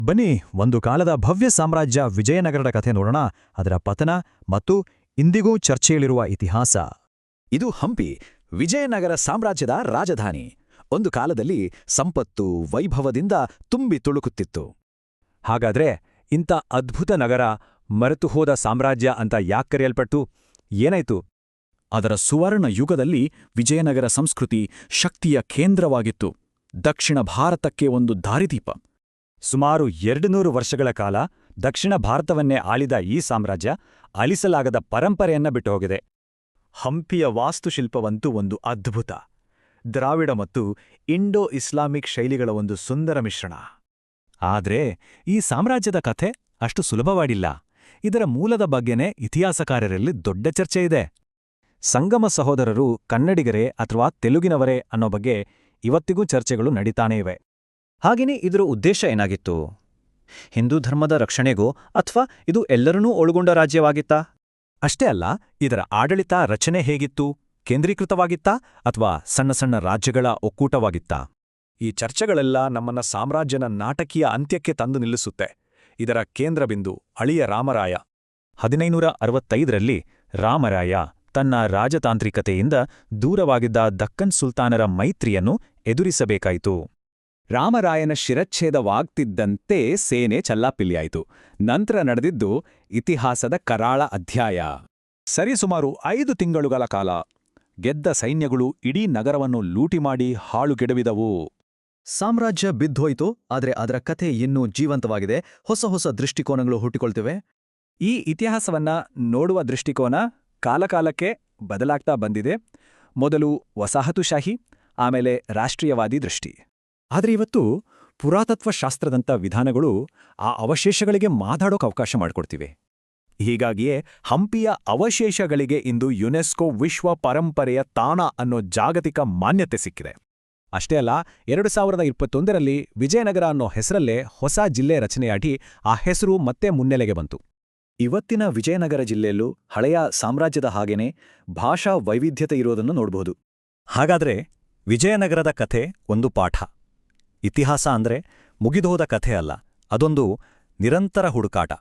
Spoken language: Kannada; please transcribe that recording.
ಬನ್ನಿ, ಒಂದು ಕಾಲದ ಭವ್ಯ ಸಾಮ್ರಾಜ್ಯ ವಿಜಯನಗರದ ಕಥೆ ನೋಡೋಣ. ಅದರ ಪತನ ಮತ್ತು ಇಂದಿಗೂ ಚರ್ಚೆಯಲ್ಲಿರುವ ಇತಿಹಾಸ. ಇದು ಹಂಪಿ, ವಿಜಯನಗರ ಸಾಮ್ರಾಜ್ಯದ ರಾಜಧಾನಿ. ಒಂದು ಕಾಲದಲ್ಲಿ ಸಂಪತ್ತು, ವೈಭವದಿಂದ ತುಂಬಿ ತುಳುಕುತ್ತಿತ್ತು. ಹಾಗಾದ್ರೆ ಇಂಥ ಅದ್ಭುತ ನಗರ ಮರೆತುಹೋದ ಸಾಮ್ರಾಜ್ಯ ಅಂತ ಯಾಕೆ ಕರೆಯಲ್ಪಟ್ಟು? ಏನಾಯ್ತು? ಅದರ ಸುವರ್ಣ ಯುಗದಲ್ಲಿ ವಿಜಯನಗರ ಸಂಸ್ಕೃತಿ ಶಕ್ತಿಯ ಕೇಂದ್ರವಾಗಿತ್ತು. ದಕ್ಷಿಣ ಭಾರತಕ್ಕೆ ಒಂದು ದಾರಿದೀಪ. ಸುಮಾರು 200 ವರ್ಷಗಳ ಕಾಲ ದಕ್ಷಿಣ ಭಾರತವನ್ನೇ ಆಳಿದ ಈ ಸಾಮ್ರಾಜ್ಯ ಅಳಿಸಲಾಗದ ಪರಂಪರೆಯನ್ನ ಬಿಟ್ಟುಹೋಗಿದೆ. ಹಂಪಿಯ ವಾಸ್ತುಶಿಲ್ಪವಂತೂ ಒಂದು ಅದ್ಭುತ. ದ್ರಾವಿಡ ಮತ್ತು ಇಂಡೋ ಇಸ್ಲಾಮಿಕ್ ಶೈಲಿಗಳ ಒಂದು ಸುಂದರ ಮಿಶ್ರಣ. ಆದ್ರೆ ಈ ಸಾಮ್ರಾಜ್ಯದ ಕಥೆ ಅಷ್ಟು ಸುಲಭವಾಡಿಲ್ಲ. ಇದರ ಮೂಲದ ಬಗ್ಗೆನೇ ಇತಿಹಾಸಕಾರರಲ್ಲಿ ದೊಡ್ಡ ಚರ್ಚೆ ಇದೆ. ಸಂಗಮ ಸಹೋದರರು ಕನ್ನಡಿಗರೇ ಅಥವಾ ತೆಲುಗಿನವರೇ ಅನ್ನೋ ಬಗ್ಗೆ ಇವತ್ತಿಗೂ ಚರ್ಚೆಗಳು ನಡೀತಾನೇ ಇವೆ. ಹಾಗೆಯೇ ಇದರ ಉದ್ದೇಶ ಏನಾಗಿತ್ತು? ಹಿಂದೂ ಧರ್ಮದ ರಕ್ಷಣೆಗೋ ಅಥವಾ ಇದು ಎಲ್ಲರನ್ನೂ ಒಳಗೊಂಡ ರಾಜ್ಯವಾಗಿತ್ತಾ? ಅಷ್ಟೇ ಅಲ್ಲ, ಇದರ ಆಡಳಿತ ರಚನೆ ಹೇಗಿತ್ತು? ಕೇಂದ್ರೀಕೃತವಾಗಿತ್ತಾ ಅಥವಾ ಸಣ್ಣ ಸಣ್ಣ ರಾಜ್ಯಗಳ ಒಕ್ಕೂಟವಾಗಿತ್ತಾ? ಈ ಚರ್ಚೆಗಳೆಲ್ಲ ನಮ್ಮನ್ನ ಸಾಮ್ರಾಜ್ಯನ ನಾಟಕೀಯ ಅಂತ್ಯಕ್ಕೆ ತಂದು ನಿಲ್ಲಿಸುತ್ತೆ. ಇದರ ಕೇಂದ್ರಬಿಂದು ಅಳಿಯ ರಾಮರಾಯ. 1565ರಲ್ಲಿ ರಾಮರಾಯ ತನ್ನ ರಾಜತಾಂತ್ರಿಕತೆಯಿಂದ ದೂರವಾಗಿದ್ದ ದಕ್ಕನ್ ಸುಲ್ತಾನರ ಮೈತ್ರಿಯನ್ನು ಎದುರಿಸಬೇಕಾಯಿತು. ರಾಮರಾಯನ ಶಿರಚ್ಛೇದವಾಗ್ತಿದ್ದಂತೆ ಸೇನೆ ಚಲ್ಲಾಪಿಲ್ಲಿಯಾಯಿತು. ನಂತರ ನಡೆದಿದ್ದು ಇತಿಹಾಸದ ಕರಾಳ ಅಧ್ಯಾಯ. ಸರಿಸುಮಾರು 5 ತಿಂಗಳುಗಳ ಕಾಲ ಗೆದ್ದ ಸೈನ್ಯಗಳು ಇಡೀ ನಗರವನ್ನು ಲೂಟಿ ಮಾಡಿ ಹಾಳುಗೆಡವಿದವು. ಸಾಮ್ರಾಜ್ಯ ಬಿದ್ದೋಯ್ತು, ಆದರೆ ಅದರ ಕಥೆ ಇನ್ನೂ ಜೀವಂತವಾಗಿದೆ. ಹೊಸ ಹೊಸ ದೃಷ್ಟಿಕೋನಗಳು ಹುಟ್ಟಿಕೊಳ್ತಿವೆ. ಈ ಇತಿಹಾಸವನ್ನ ನೋಡುವ ದೃಷ್ಟಿಕೋನ ಕಾಲಕಾಲಕ್ಕೆ ಬದಲಾಗ್ತಾ ಬಂದಿದೆ. ಮೊದಲು ವಸಾಹತುಶಾಹಿ, ಆಮೇಲೆ ರಾಷ್ಟ್ರೀಯವಾದಿ ದೃಷ್ಟಿ. ಆದರೆ ಇವತ್ತು ಪುರಾತತ್ವಶಾಸ್ತ್ರದಂಥ ವಿಧಾನಗಳು ಆ ಅವಶೇಷಗಳಿಗೆ ಮಾತಾಡೋಕೆ ಅವಕಾಶ ಮಾಡಿಕೊಡ್ತಿವೆ. ಹೀಗಾಗಿಯೇ ಹಂಪಿಯ ಅವಶೇಷಗಳಿಗೆ ಇಂದು ಯುನೆಸ್ಕೋ ವಿಶ್ವ ಪರಂಪರೆಯ ತಾಣ ಅನ್ನೋ ಜಾಗತಿಕ ಮಾನ್ಯತೆ ಸಿಕ್ಕಿದೆ. ಅಷ್ಟೇ ಅಲ್ಲ, 2021ರಲ್ಲಿ ವಿಜಯನಗರ ಅನ್ನೋ ಹೆಸರಲ್ಲೇ ಹೊಸ ಜಿಲ್ಲೆ ರಚನೆಯಾಗಿ ಆ ಹೆಸರು ಮತ್ತೆ ಮುನ್ನೆಲೆಗೆ ಬಂತು. ಇವತ್ತಿನ ವಿಜಯನಗರ ಜಿಲ್ಲೆಯಲ್ಲೂ ಹಳೆಯ ಸಾಮ್ರಾಜ್ಯದ ಹಾಗೇನೆ ಭಾಷಾ ವೈವಿಧ್ಯತೆ ಇರೋದನ್ನು ನೋಡಬಹುದು. ಹಾಗಾದ್ರೆ ವಿಜಯನಗರದ ಕಥೆ ಒಂದು ಪಾಠ. ಇತಿಹಾಸ ಅಂದ್ರೆ ಮುಗಿದೋದ ಕಥೆ ಅಲ್ಲ, ಅದೊಂದು ನಿರಂತರ ಹುಡುಕಾಟ.